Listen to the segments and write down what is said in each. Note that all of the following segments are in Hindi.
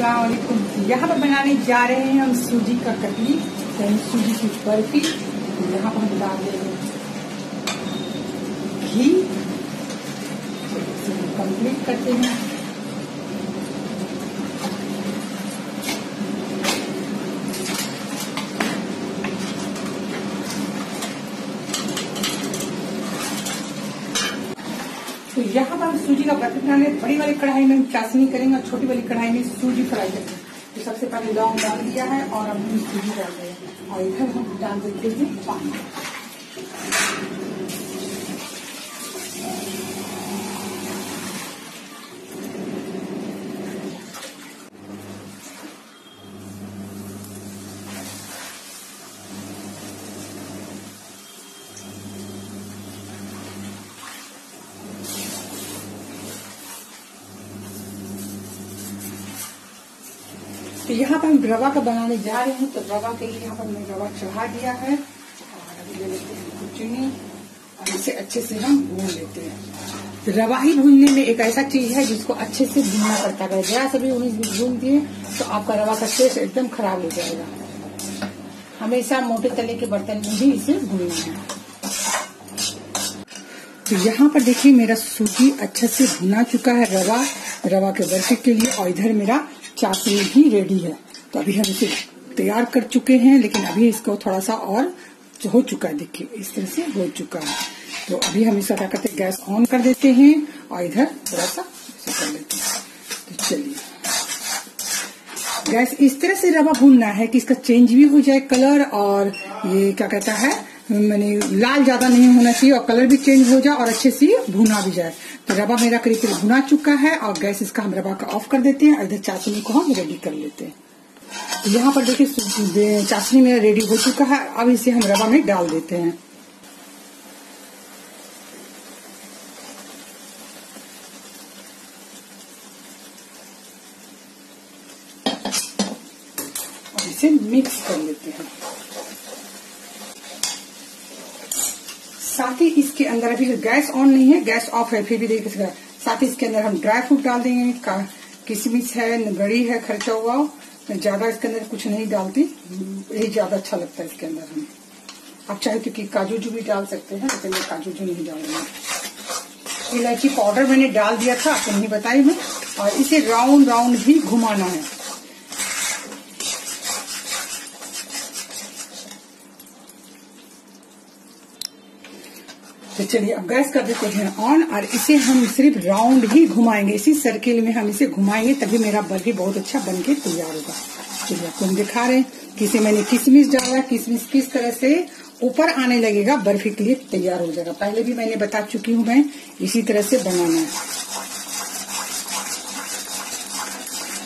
अस्सलाम वालेकुम। यहाँ पर बनाने जा रहे हैं हम सूजी का कतली, यानी सूजी की बर्फी। यहाँ पर हम डाल देंगे घी, कंप्लीट करते हैं। तो यहाँ पर हम सूजी का बर्फी बनाने बड़ी वाली कढ़ाई में हम चाशनी करेंगे और छोटी वाली कढ़ाई में सूजी फ्राई करेंगे। तो सबसे पहले लौंग डाल दिया है और अब हम सूजी डाल रहे हैं और इधर हम डाल देते हैं पानी। तो यहाँ पर हम रवा का बनाने जा रहे हैं, तो रवा के लिए यहाँ पर मैंने रवा चढ़ा दिया है और अभी ले लेते हैं कुछ चीनी और इसे अच्छे से हम भून लेते हैं। तो रवा ही भूनने में एक ऐसा चीज है जिसको अच्छे से भूनना पड़ता है। जरा से भी 19-20 भून दिए तो आपका रवा का टेस्ट एकदम खराब हो जाएगा। हमेशा मोटे तले के बर्तन में भी इसे भूनना है। तो यहाँ पर देखिए मेरा सूजी अच्छा से भुना चुका है रवा के बर्फी के लिए, और इधर मेरा चाशनी भी रेडी है। तो अभी हम इसे तैयार कर चुके हैं, लेकिन अभी इसको थोड़ा सा और हो चुका है। देखिए इस तरह से हो चुका है। तो अभी हम इसका क्या करते हैं, गैस ऑन कर देते हैं और इधर थोड़ा सा इसे कर लेते हैं। तो चलिए, गैस इस तरह से रवा भूनना है कि इसका चेंज भी हो जाए कलर, और ये क्या कहता है मैंने लाल ज्यादा नहीं होना चाहिए और कलर भी चेंज हो जाए और अच्छे से भुना भी जाए। तो रवा मेरा करीब करीब भुना चुका है और गैस इसका हम रवा का ऑफ कर देते हैं और इधर चाशनी को हम रेडी कर लेते हैं। तो यहाँ पर देखिए चाशनी मेरा रेडी हो चुका है। अब इसे हम रवा में डाल देते हैं। और इसे मिक्स कर लेते हैं। साथ ही इसके अंदर अभी गैस ऑन नहीं है, गैस ऑफ है, फिर भी देखिए साथ ही इसके अंदर हम ड्राई फ्रूट डाल देंगे। किशमिश है, गड़ी है, खर्चा हुआ। मैं ज्यादा इसके अंदर कुछ नहीं डालती, यही ज्यादा अच्छा लगता है इसके अंदर हमें। आप चाहे तो काजू भी डाल सकते हैं, लेकिन मैं काजू नहीं डालूंगी। इलायची पाउडर मैंने डाल दिया था, आपको नहीं बताई मैं। और इसे राउंड राउंड ही घुमाना है। तो चलिए अब गैस कर देते हैं ऑन, और इसे हम सिर्फ राउंड ही घुमाएंगे। इसी सर्किल में हम इसे घुमाएंगे, तभी मेरा बर्फी बहुत अच्छा बनके तैयार होगा। चलिए आपको हम दिखा रहे हैं कि इसे मैंने किशमिश डाला। किशमिश किस तरह से ऊपर आने लगेगा बर्फी के लिए तैयार हो जाएगा। पहले भी मैंने बता चुकी हूँ, मैं इसी तरह से बनाना है।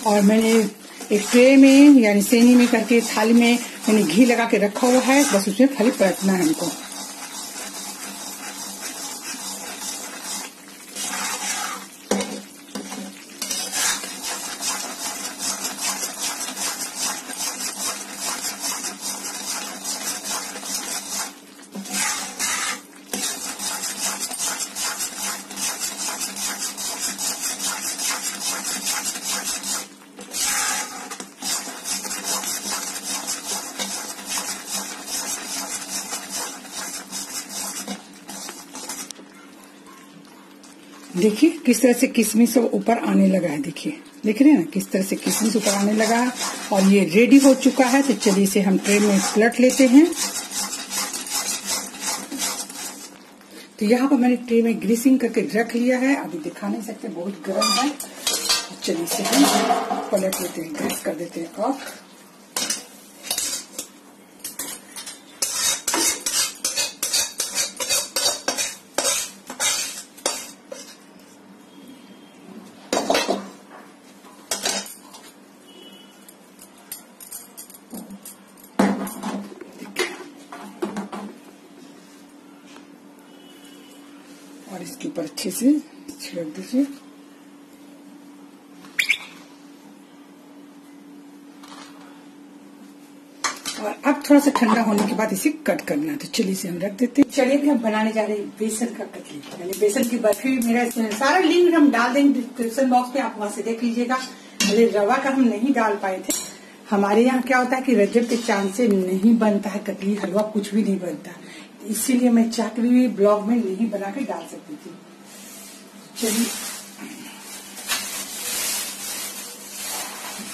और मैंने एक ट्रे में यानी सेनी में करके थाली में मैंने घी लगा के रखा हुआ है, बस उसमें खाली पलटना है हमको। देखिए किस तरह से किशमिश सब ऊपर आने लगा है। देखिए देख रहे हैं ना किस तरह से किशमिश ऊपर आने लगा है, और ये रेडी हो चुका है। तो चलिए इसे हम ट्रे में पलट लेते हैं। तो यहाँ पर मैंने ट्रे में ग्रीसिंग करके रख लिया है, अभी दिखा नहीं सकते, बहुत गर्म है। चलिए इसे हम पलट लेते हैं, ग्रीस कर देते हैं ऑफ। और इसके ऊपर अच्छे से छिड़क दीजिए। और अब थोड़ा सा ठंडा होने के बाद इसे कट करना है। तो चलिए इसे हम रख देते हैं। चलिए हम बनाने जा रहे हैं बेसन का कटली, यानी बेसन की बर्फी। मेरा सारा लिंक हम डाल देंगे डिस्क्रिप्शन बॉक्स में, आप वहां से देख लीजिएगा। भले रवा का हम नहीं डाल पाए थे। हमारे यहाँ क्या होता है कि रजब के चांद से नहीं बनता है कतली हलवा, कुछ भी नहीं बनता, इसीलिए मैं चाहती हुई ब्लॉग में नहीं बना के डाल सकती थी। चलिए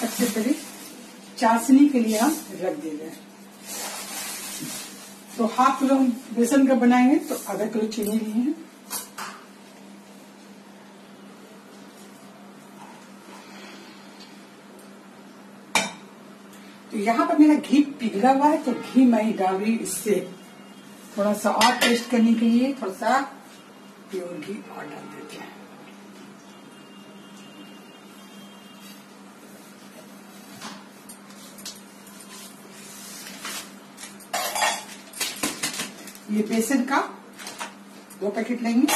सबसे पहले चाशनी के लिए हम रख दे रहे हैं। तो हाफ किलो हम बेसन का बनाएंगे तो आधा किलो चीनी लिए हैं। तो यहाँ पर मेरा घी पिघला हुआ है, तो घी मैं ही डाल रही, इससे थोड़ा सा और टेस्ट करने के लिए थोड़ा सा प्योर घी और डाल देते हैं। ये बेसन का 2 पैकेट लेंगे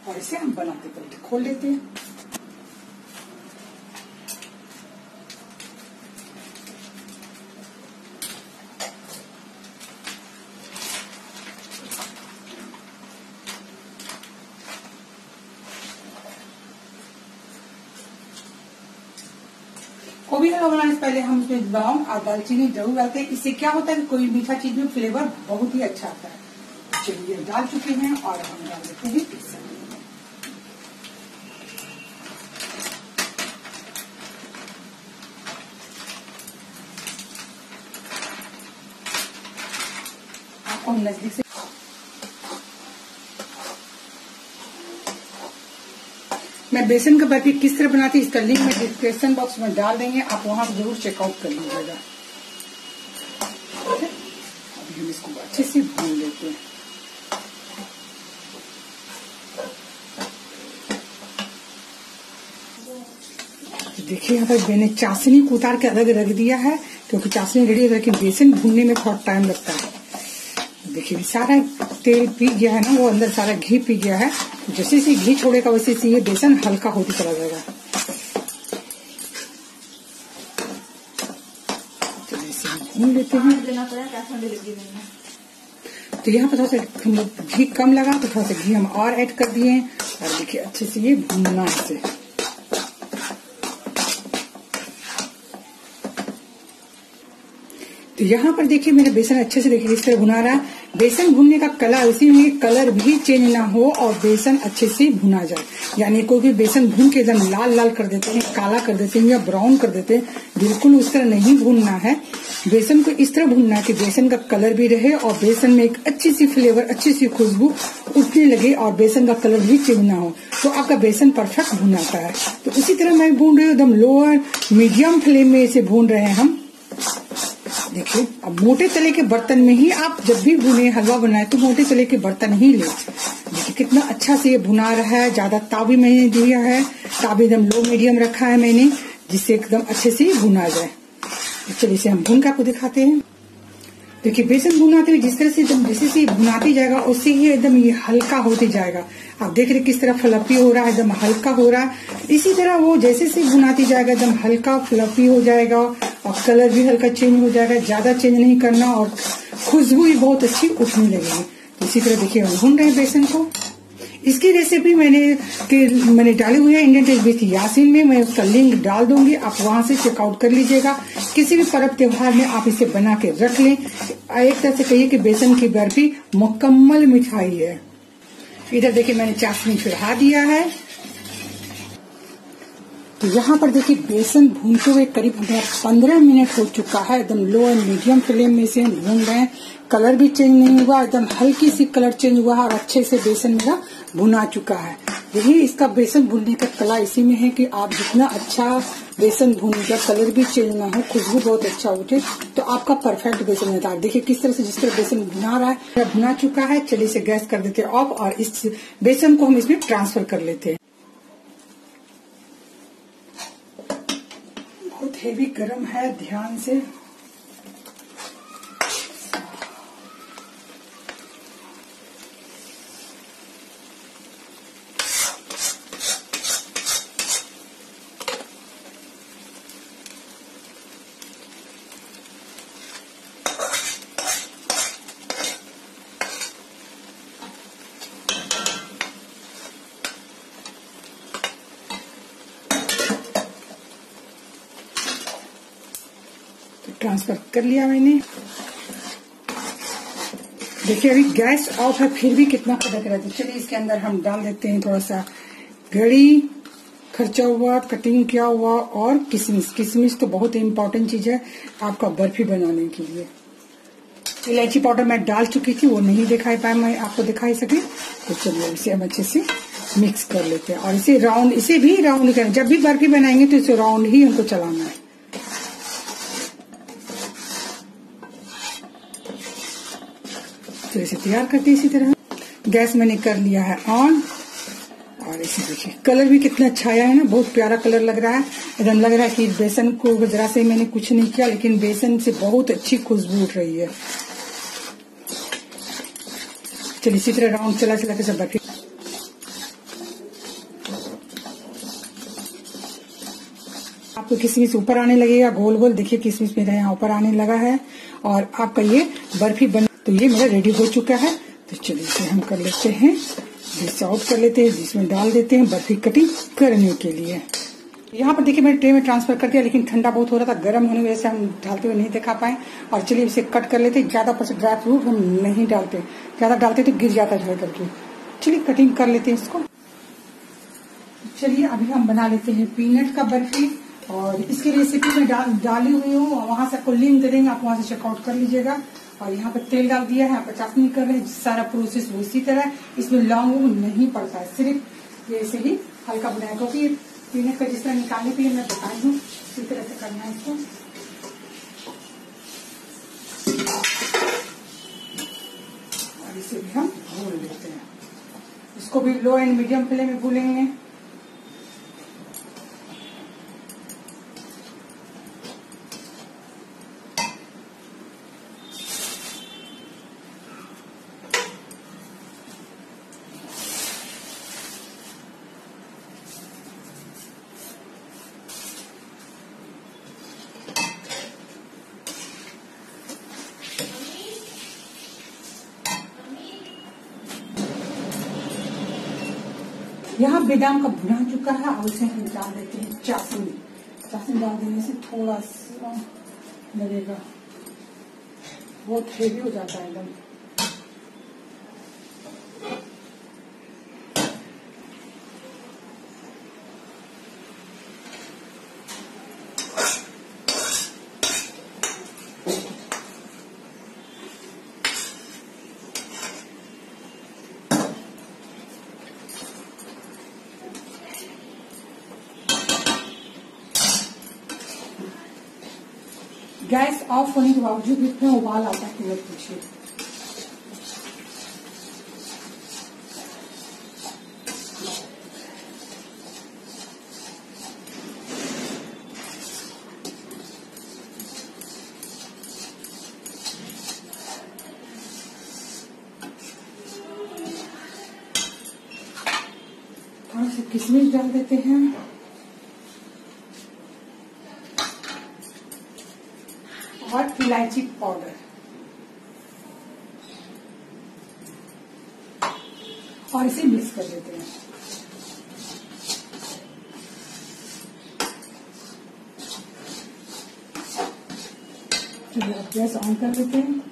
और इसे हम बनाते पलटे खोल लेते हैं। कोई भी हलवा बनाने से पहले हम इसमें लौंग और दालचीनी जरूर डालते हैं। इससे क्या होता है कि कोई मीठा चीज में फ्लेवर बहुत ही अच्छा आता है। चलिए डाल चुके हैं और हम डाल देते हैं बेसन। आपको नजदीक से मैं बेसन का बर्फी किस तरह बनाती इसका लिंक मैं डिस्क्रिप्शन बॉक्स में डाल देंगे, आप वहां से जरूर चेकआउट कर लीजिएगा। अभी हम इसको अच्छे से भून लेते हैं। देखिए यहाँ पर मैंने चाशनी को उतार के अलग रख दिया है, क्योंकि चाशनी रेडी है, लेकिन बेसन भूनने में थोड़ा टाइम लगता है। देखिए सारा तेल पी गया है ना, वो अंदर सारा घी पी गया है। जैसे जैसे घी छोड़ेगा वैसे से ये बेसन हल्का होते चला जाएगा। चलिए इसे भून लेते हैं। तो यहाँ पर थोड़ा सा हम लोग घी कम लगा तो थोड़ा सा घी हम और ऐड कर दिए हैं, और देखिए अच्छे से ये भूनना है इसे। तो यहाँ पर देखिए मेरा बेसन अच्छे से देखिए इस तरह भुना रहा है। बेसन भुनने का कला इसी में कलर भी चेंज ना हो और बेसन अच्छे से भुना जाए। यानी कोई भी बेसन भून के एकदम लाल लाल कर देते हैं, काला कर देते हैं या ब्राउन कर देते हैं, बिल्कुल उस तरह नहीं भूनना है। बेसन को इस तरह भूनना है कि बेसन का कलर भी रहे और बेसन में एक अच्छी सी फ्लेवर, अच्छी सी खुशबू उठने लगे और बेसन का कलर भी चेंज ना हो, तो आपका बेसन परफेक्ट भुन आता है। तो इसी तरह मैं भून रही हूँ, एकदम लोअर मीडियम फ्लेम में इसे भून रहे हैं हम। देखिए अब मोटे तले के बर्तन में ही आप जब भी भुने हलवा बनाए तो मोटे तले के बर्तन ही ले। देखिए कितना अच्छा से ये भुना रहा है। ज्यादा ताव भी मैंने दिया है, ताव एकदम लो मीडियम रखा है मैंने, जिससे एकदम अच्छे से भुना जाए। चलिए इसे हम भून के आपको दिखाते हैं। देखिए बेसन भुनाते हुए जिस तरह से एकदम जैसे से भुनाते जाएगा उससे ही एकदम ये हल्का होते जाएगा। आप देख रहे किस तरह फ्लफी हो रहा है, एकदम हल्का हो रहा है। इसी तरह वो जैसे से भुनाती जाएगा एकदम हल्का फ्लफी हो जाएगा और कलर भी हल्का चेंज हो जाएगा। ज्यादा चेंज नहीं करना और खुशबू भी बहुत अच्छी उठने लगेगी। तो इसी तरह देखिए हम भून रहे हैं बेसन को। इसकी रेसिपी मैंने डाली हुई है इंडियन टेस्ट विद यासीन में, मैं उसका लिंक डाल दूंगी, आप वहां से चेकआउट कर लीजिएगा। किसी भी पर्व त्योहार में आप इसे बना के रख लें। एक तरह से कहिए कि बेसन की बर्फी मुकम्मल मिठाई है। इधर देखिए मैंने चाशनी चढ़ा दिया है। तो यहाँ पर देखिए बेसन भूनते हुए करीब 15 मिनट हो चुका है। एकदम लो एंड मीडियम फ्लेम में इसे हम भून रहे हैं। कलर भी चेंज नहीं हुआ, एकदम हल्की सी कलर चेंज हुआ और अच्छे से बेसन मेरा भुना चुका है। यही इसका बेसन भुनने का कला इसी में है कि आप जितना अच्छा बेसन भूनेगा, कलर भी चेंज ना हो, खुशबू बहुत अच्छा उठे, तो आपका परफेक्ट बेसन रहता है। देखिए किस तरह से जिस तरह बेसन भुना रहा है, भुना चुका है। चलिए इसे गैस कर देते हैं ऑफ और इस बेसन को हम इसमें ट्रांसफर कर लेते हैं। बहुत हेवी गर्म है, ध्यान से। ट्रांसफर कर लिया मैंने। देखिए अभी गैस ऑफ है फिर भी कितना खदक रहा है। चलिए इसके अंदर हम डाल देते हैं थोड़ा सा गरी, खर्चा हुआ, कटिंग किया हुआ और किशमिश। किशमिश तो बहुत ही इम्पोर्टेंट चीज है आपका बर्फी बनाने के लिए। इलायची पाउडर मैं डाल चुकी थी, वो नहीं दिखाई पाया, मैं आपको दिखाई सके। तो चलिए इसे हम अच्छे से मिक्स कर लेते हैं और इसे राउंड, इसे भी राउंड करना। जब भी बर्फी बनाएंगे तो इसे राउंड ही हमको चलाना है। तो इसे तैयार करते हैं इसी तरह। गैस मैंने कर लिया है ऑन और इसे देखिए कलर भी कितना अच्छा आया है ना, बहुत प्यारा कलर लग रहा है। एकदम लग रहा है कि बेसन को जरा से मैंने कुछ नहीं किया, लेकिन बेसन से बहुत अच्छी खुशबू उठ रही है। चलिए इसी तरह राउंड चला चला के सब बर्फी। आपको किशमिश ऊपर आने लगेगा गोल गोल। देखिए किशमिश मेरा यहाँ ऊपर आने लगा है और आपका ये बर्फी बन, तो ये मेरा रेडी हो चुका है। तो चलिए इसे हम कर लेते हैं, डिश आउट कर लेते हैं, जिसमें डाल देते हैं बर्फी कटिंग करने के लिए। यहाँ पर देखिए मैंने ट्रे में ट्रांसफर कर दिया, लेकिन ठंडा बहुत हो रहा था, गर्म होने की वजह से हम डालते हुए नहीं दिखा पाए। और चलिए इसे कट कर लेते हैं। ज्यादा ऊपर से ड्राई फ्रूट हम नहीं डालते, ज्यादा डालते तो गिर जाता है करके। चलिए कटिंग कर लेते हैं इसको। चलिए अभी हम बना लेते हैं पीनट का बर्फी और इसकी रेसिपी में डाली हुई हूँ, वहां से आपको लिंक दे देंगे, आप वहां से चेकआउट कर लीजिएगा। और यहाँ पर तेल डाल दिया है, यहाँ पर चाशनी कर रहे हैं। सारा प्रोसेस वो इसी तरह, इसमें लौंग नहीं पड़ता है, सिर्फ ये ऐसे ही हल्का बनाया, क्योंकि पीनट का जिस तरह निकालने के लिए मैं बताई हूँ इसी तरह से करना है इसको। और इसे भी हम भून लेते हैं, इसको भी लो एंड मीडियम फ्लेम में भूनेंगे। यहाँ बादाम का भुना चुका है और उसे हम डाल देते हैं चाशनी। चाशनी डाल देने से थोड़ा सा लगेगा, बहुत हेवी हो जाता है एकदम। गैस ऑफ होने के बावजूद इतना उबाल आता है कि मत पूछिए। थोड़ा सा किशमिश डाल देते हैं और इलायची पाउडर और इसे मिक्स कर देते हैं। गैस ऑन कर देते हैं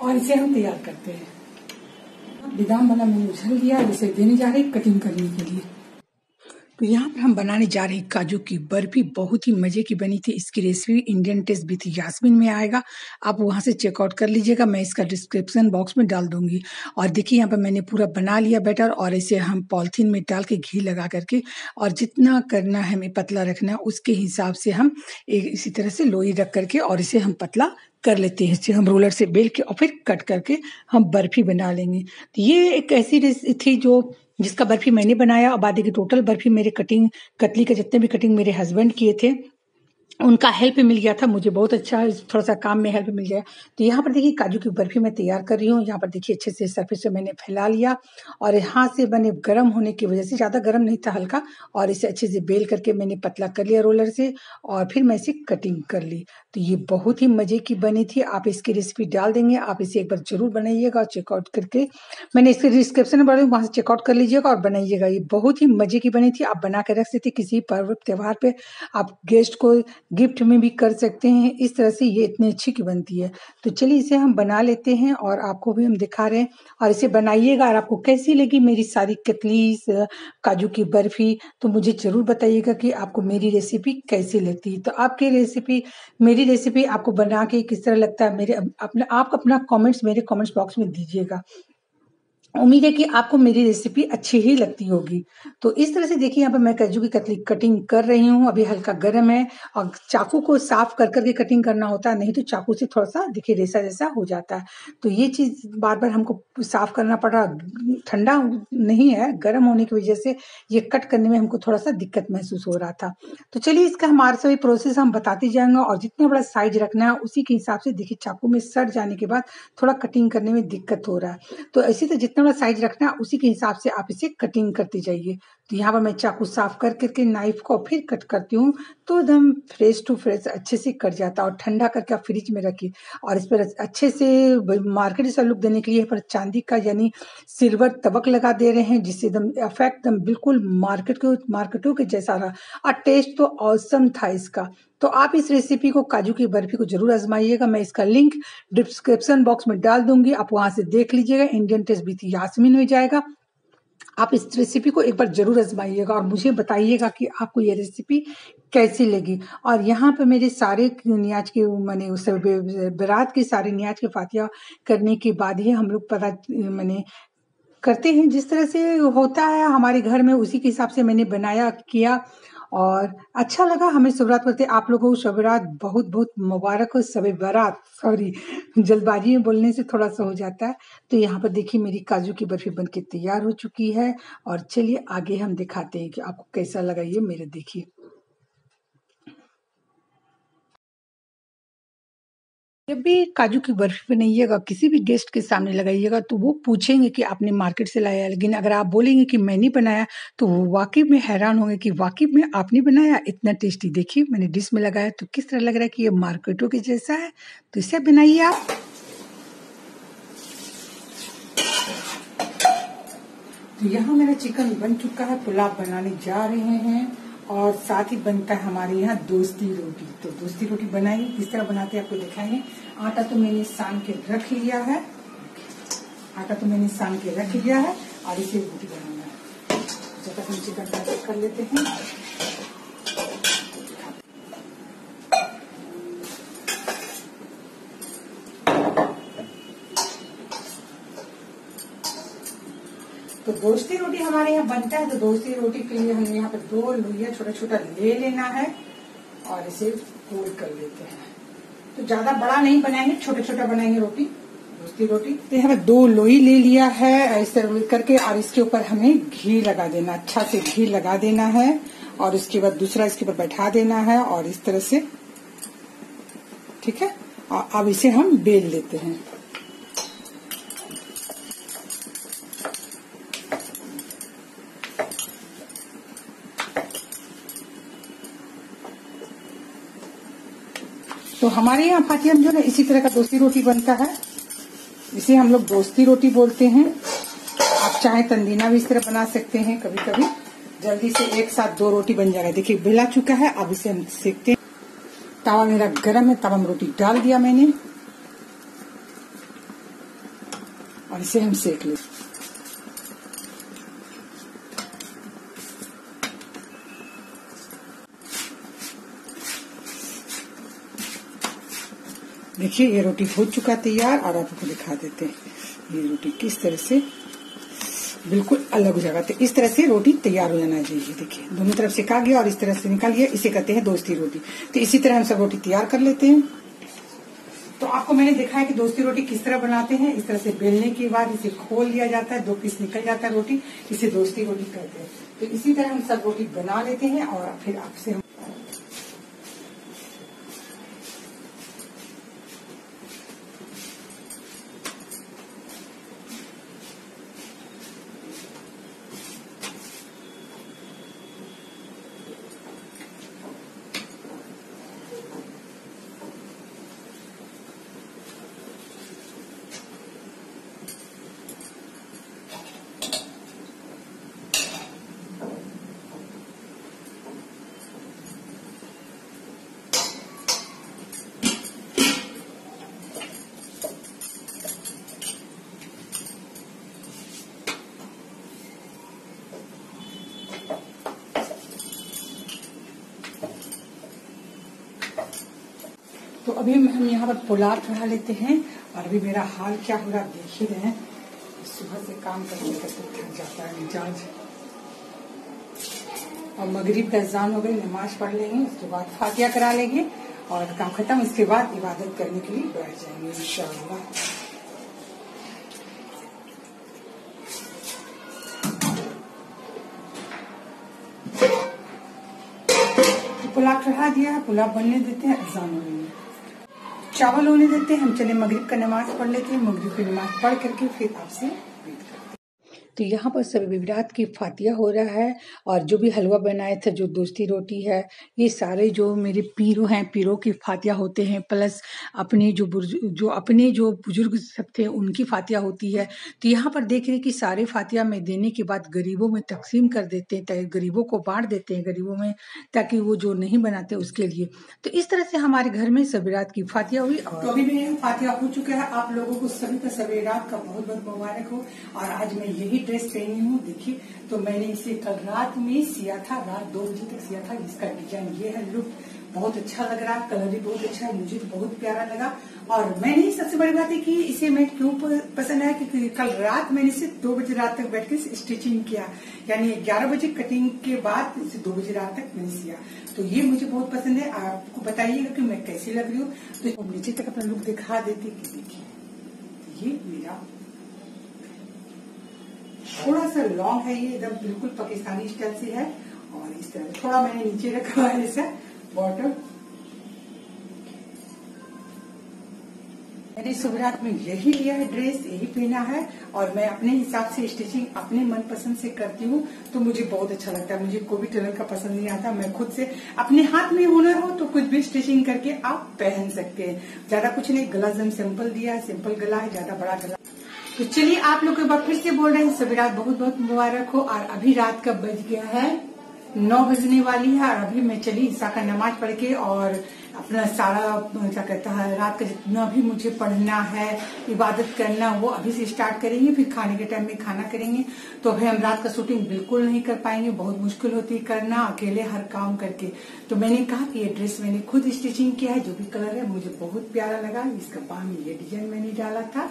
और इसे हम तैयार करते हैं। बादाम वाला मैंने उछल दिया, इसे देने जा रहे कटिंग करने के लिए। तो यहाँ पर हम बनाने जा रहे हैं काजू की बर्फी। बहुत ही मजे की बनी थी। इसकी recipe Indian taste with Yasmin में आएगा, आप वहां से चेकआउट कर लीजिएगा, मैं इसका डिस्क्रिप्शन बॉक्स में डाल दूंगी। और देखिए यहाँ पर मैंने पूरा बना लिया बैटर और इसे हम पॉलिथीन में डाल के घी लगा करके, और जितना करना है हमें पतला रखना है उसके हिसाब से हम इसी तरह से लोई रख करके और इसे हम पतला कर लेते हैं। इसे हम रोलर से बेल के और फिर कट करके हम बर्फी बना लेंगे। तो ये एक ऐसी रेसिपी थी जो जिसका बर्फी मैंने बनाया, और बाद की टोटल बर्फी मेरे कतली के जितने भी कटिंग मेरे हस्बैंड किए थे, उनका हेल्प मिल गया था। मुझे बहुत अच्छा थोड़ा सा काम में हेल्प मिल गया। तो यहाँ पर देखिए काजू की बर्फी मैं तैयार कर रही हूँ। यहाँ पर देखिए अच्छे से सरफेस से मैंने फैला लिया और हाथ से मैंने गर्म होने की वजह से, ज़्यादा गर्म नहीं था, हल्का, और इसे अच्छे से बेल करके मैंने पतला कर लिया रोलर से और फिर मैं इसे कटिंग कर ली। तो ये बहुत ही मज़े की बनी थी। आप इसकी रेसिपी डाल देंगे, आप इसे एक बार जरूर बनाइएगा और चेकआउट करके, मैंने इसके डिस्क्रिप्शन में डाली, वहाँ से चेकआउट कर लीजिएगा और बनाइएगा। ये बहुत ही मज़े की बनी थी। आप बना के रख सकते, किसी पर्व त्योहार पे आप गेस्ट को गिफ्ट में भी कर सकते हैं। इस तरह से ये इतनी अच्छी की बनती है। तो चलिए इसे हम बना लेते हैं और आपको भी हम दिखा रहे हैं, और इसे बनाइएगा। और आपको कैसी लगी मेरी सारी कतलीस, काजू की बर्फी, तो मुझे जरूर बताइएगा कि आपको मेरी रेसिपी कैसी लगती है। तो आपकी रेसिपी, मेरी रेसिपी आपको बना के किस तरह लगता है, मेरे अपने आप अपना कमेंट्स मेरे कमेंट्स बॉक्स में दीजिएगा। उम्मीद है कि आपको मेरी रेसिपी अच्छी ही लगती होगी। तो इस तरह से देखिए, यहाँ पे मैं काजू की कतली कटिंग कर रही हूँ। अभी हल्का गर्म है, और चाकू को साफ कर करके कटिंग करना होता है, नहीं तो चाकू से थोड़ा सा देखिए रेसा जैसा हो जाता है। तो ये चीज बार बार हमको साफ करना पड़ रहा। ठंडा नहीं है, गर्म होने की वजह से ये कट करने में हमको थोड़ा सा दिक्कत महसूस हो रहा था। तो चलिए इसका हमारे सभी प्रोसेस हम बताते जाएंगे, और जितना बड़ा साइज रखना है उसी के हिसाब से देखिए, चाकू में सट जाने के बाद थोड़ा कटिंग करने में दिक्कत हो रहा है। तो इसी तरह जितना बड़ा साइज रखना है उसी के हिसाब से आप इसे कटिंग करते जाइए। तो यहाँ पर मैं चाकू साफ कर करके नाइफ को फिर कट करती हूँ, तो एकदम फ्रेश टू फ्रेश अच्छे से कट जाता है। और ठंडा करके आप फ्रिज में रखिए। और इस पर अच्छे से मार्केट जैसा लुक देने के लिए पर चांदी का यानी सिल्वर तबक लगा दे रहे हैं, जिससे एकदम इफेक्ट एकदम बिल्कुल मार्केटों के जैसा रहा। और टेस्ट तो औसम था इसका। तो आप इस रेसिपी को, काजू की बर्फी को जरूर आजमाइएगा। मैं इसका लिंक डिस्क्रिप्शन बॉक्स में डाल दूंगी, आप वहां से देख लीजिएगा। इंडियन टेस्ट विद यास्मीन में जाएगा। आप इस रेसिपी को एक बार जरूर आजमाइएगा और मुझे बताइएगा कि आपको ये रेसिपी कैसी लगी। और यहाँ पे मेरे सारे नियाज के मैंने बारात के सारे नियाज के फातिहा करने के बाद ही हम लोग पता मैंने करते हैं, जिस तरह से होता है हमारे घर में उसी के हिसाब से मैंने बनाया किया, और अच्छा लगा। हमें शुभरात करते आप लोगों को शुभरात बहुत बहुत मुबारक हो। शब बारात, सॉरी जल्दबाजी में बोलने से थोड़ा सा हो जाता है। तो यहाँ पर देखिए मेरी काजू की बर्फी बनके तैयार हो चुकी है। और चलिए आगे हम दिखाते हैं कि आपको कैसा लगा ये मेरे। देखिए जब भी काजू की बर्फी बनाइएगा, किसी भी गेस्ट के सामने लगाइएगा, तो वो पूछेंगे कि आपने मार्केट से लाया है। लेकिन अगर आप बोलेंगे कि मैं नहीं बनाया, तो वो वाकई में हैरान होंगे कि वाकई में आपने बनाया इतना टेस्टी। देखिए मैंने डिश में लगाया तो किस तरह लग रहा है कि ये मार्केटों के जैसा है। तो इसे बनाइए आप। तो यहाँ मेरा चिकन बन चुका है, पुलाव बनाने जा रहे हैं। और साथ ही बनता है हमारे यहाँ दोस्ती रोटी। तो दोस्ती रोटी बनाएंगे, किस तरह बनाते हैं आपको दिखाएंगे। आटा तो मैंने सान के रख लिया है, और इसे रोटी बनाना है। जब तक हम चिकन कर लेते हैं। तो दोस्ती रोटी हमारे यहाँ बनता है। तो दोस्ती रोटी के लिए हमें यहाँ पर 2 लोइया छोटा छोटा ले लेना है, और इसे फोल्ड कर लेते हैं। तो ज्यादा बड़ा नहीं बनाएंगे, छोटा छोटा बनाएंगे रोटी, दोस्ती रोटी। तो यहाँ पर 2 लोई ले लिया है ऐसे करके, और इसके ऊपर हमें घी लगा देना, अच्छा से घी लगा देना है। और उसके बाद दूसरा इसके ऊपर बैठा देना है, और इस तरह से, ठीक है। और अब इसे हम बेल लेते हैं। तो हमारे यहाँ फातिहा में जो है इसी तरह का दोस्ती रोटी बनता है। इसे हम लोग दोस्ती रोटी बोलते हैं। आप चाहे तंदीना भी इस तरह बना सकते हैं। कभी कभी जल्दी से एक साथ 2 रोटी बन जाएगा। देखिए बेला चुका है, अब इसे हम सेकते हैं। तवा मेरा गरम है, तवा में रोटी डाल दिया मैंने, और इसे हम सेक लेते। देखिए ये रोटी हो चुका तैयार, और आपको दिखा देते हैं ये रोटी किस तरह से बिल्कुल अलग हो जाएगा। तो इस तरह से रोटी तैयार हो जाना चाहिए। देखिए दोनों तरफ सेका गया और इस तरह से निकाल गया। इसे कहते हैं दोस्ती रोटी। तो इसी तरह हम सब रोटी तैयार कर लेते हैं। तो आपको मैंने दिखाया कि दोस्ती रोटी किस तरह बनाते हैं। इस तरह से बेलने के बाद इसे खोल दिया जाता है, 2 पीस निकल जाता है रोटी, इसे दोस्ती रोटी कहते हैं। तो इसी तरह हम सब रोटी बना लेते हैं, और फिर आपसे तो अभी हम यहाँ पर पुलाव चढ़ा लेते हैं। और अभी मेरा हाल क्या हो रहा देख ही रहे हैं, सुबह से काम करते करते थक जाता है मिजाज। और मगरिब का अज़ान हो गई, नमाज पढ़ लेंगे, उसके बाद फातिहा करा लेंगे और काम खत्म। इसके बाद इबादत करने के लिए बैठ जाएंगे इंशाअल्लाह। पुलाव चढ़ा दिया है, पुलाव बनने देते हैं, अज़ान हो रही है, चावल होने देते हैं। हम चले मगरिब का नमाज पढ़ लेते हैं, मगरिब की नमाज पढ़ करके फिर आपसे वेट करते हैं। तो यहाँ पर सभी विरात की फातिहा हो रहा है। और जो भी हलवा बनाया था, जो दोस्ती रोटी है, ये सारे जो मेरे पीरों हैं, पीरों की फातिहा होते हैं, प्लस अपने जो बुजुर्ग सब थे उनकी फातिहा होती है। तो यहाँ पर देख रहे कि सारे फातिहा में देने के बाद गरीबों में तकसीम कर देते हैं, ताकि गरीबों को बांट देते हैं गरीबों में, ताकि वो जो नहीं बनाते उसके लिए। तो इस तरह से हमारे घर में सभी रात की फातिहा हुई। और तो अभी मेरी फातिहा हो चुका है। आप लोगों को सभी का सभी रात का बहुत बहुत मुबारक हो। और आज मैं यही ड्रेस पहनी हूँ, देखिए। तो मैंने इसे कल रात में सिया था, रात 2 बजे तक सिया था। इसका डिजाइन ये है, लुक बहुत अच्छा लग रहा है, कलर भी बहुत अच्छा है, मुझे तो बहुत प्यारा लगा। और मैंने सबसे बड़ी बात है कि इसे मैं क्यों पसंद है कि कल रात मैंने इसे 2 बजे रात तक बैठ के स्टिचिंग किया, यानी 11 बजे कटिंग के बाद इसे 2 बजे रात तक मैंने सिया। तो ये मुझे बहुत पसंद है। आपको बताइएगा कि मैं कैसी लग रही हूँ। तो नीचे तक अपना लुक दिखा देती कि देखिए ये मेरा थोड़ा सा लॉन्ग है, ये एकदम बिल्कुल पाकिस्तानी स्टाइल से है। और इस तरह थोड़ा मैंने नीचे रखा है ऐसा बॉटम। मैंने सुबरात में यही लिया है ड्रेस, यही पहना है। और मैं अपने हिसाब से स्टिचिंग अपने मनपसंद से करती हूँ, तो मुझे बहुत अच्छा लगता है। मुझे कोई भी टेलर का पसंद नहीं आता। मैं खुद से, अपने हाथ में हुनर हो तो कुछ भी स्टिचिंग करके आप पहन सकते हैं। ज्यादा कुछ नहीं, गला जम सिंपल दिया है, सिंपल गला है, ज्यादा बड़ा गला। तो चलिए आप लोग एक बार फिर से बोल रहे हैं सभी रात बहुत बहुत मुबारक हो। और अभी रात का बज गया है 9 बजने वाली है। और अभी मैं चली ईशा का नमाज पढ़ के और अपना सारा क्या कहता है रात का जितना भी मुझे पढ़ना है, इबादत करना, वो अभी से स्टार्ट करेंगे। फिर खाने के टाइम में खाना करेंगे। तो अभी हम रात का शूटिंग बिल्कुल नहीं कर पाएंगे, बहुत मुश्किल होती है करना अकेले हर काम करके। तो मैंने कहा कि ये ड्रेस मैंने खुद स्टिचिंग किया है, जो भी कलर है मुझे बहुत प्यारा लगा। इसका बाह में ये डिजाइन मैंने डाला था।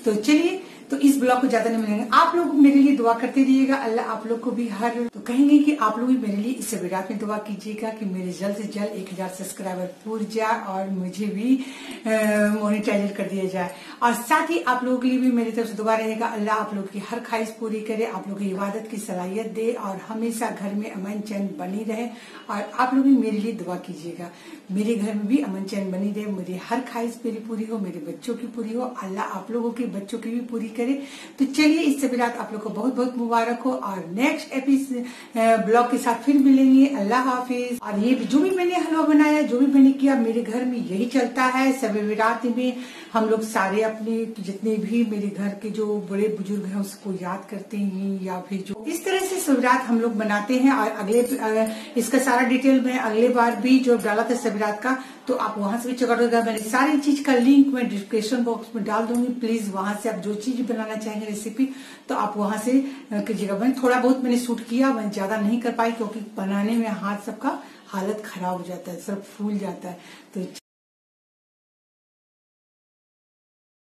तो चलिए, तो इस ब्लॉग को ज्यादा नहीं मिलेंगे। आप लोग मेरे लिए दुआ करते रहिएगा, अल्लाह आप लोग को भी हर तो कहेंगे कि आप लोग भी मेरे लिए इस विरात में दुआ कीजिएगा कि मेरे जल्द से जल्द 1000 सब्सक्राइबर पूर जाए और मुझे भी मोनेटाइज कर दिया जाए। और साथ ही आप लोगों के लिए भी मेरी तरफ से दुआ रहेगा, अल्लाह आप लोग की हर ख्वाहिश पूरी करे, आप लोग की इबादत की सलाहियत दे और हमेशा घर में अमन चैन बनी रहे। और आप लोग भी मेरे लिए दुआ कीजिएगा, मेरे घर में भी अमन चैन बनी रहे, मेरी हर ख्वाहिश मेरी पूरी हो, मेरे बच्चों की पूरी हो, अल्लाह आप लोगों के बच्चों की भी पूरी करे। तो चलिए, इस सभी रात आप लोग को बहुत बहुत मुबारक हो। और नेक्स्ट ब्लॉग के साथ फिर मिलेंगे। अल्लाह हाफिज। और ये जो भी मैंने हलवा बनाया, जो भी मैंने किया, मेरे घर में यही चलता है। सभी रात में हम लोग सारे अपने जितने भी मेरे घर के जो बड़े बुजुर्ग हैं उसको याद करते हैं, या फिर जो इस तरह से सभी रात हम लोग बनाते हैं। और अगले इसका सारा डिटेल में अगले बार भी जो डाला था सभी रात का, तो आप वहां से भी चेकआउट होगा। मैंने सारी चीज का लिंक मैं डिस्क्रिप्शन बॉक्स में डाल दूंगी। प्लीज वहां से आप जो चीज बनाना चाहेंगे रेसिपी, तो आप वहां से कीजिएगा। मैंने थोड़ा बहुत मैंने शूट किया, मैं ज्यादा नहीं कर पाई क्योंकि बनाने में हाथ सबका हालत खराब हो जाता है, सब फूल जाता है। तो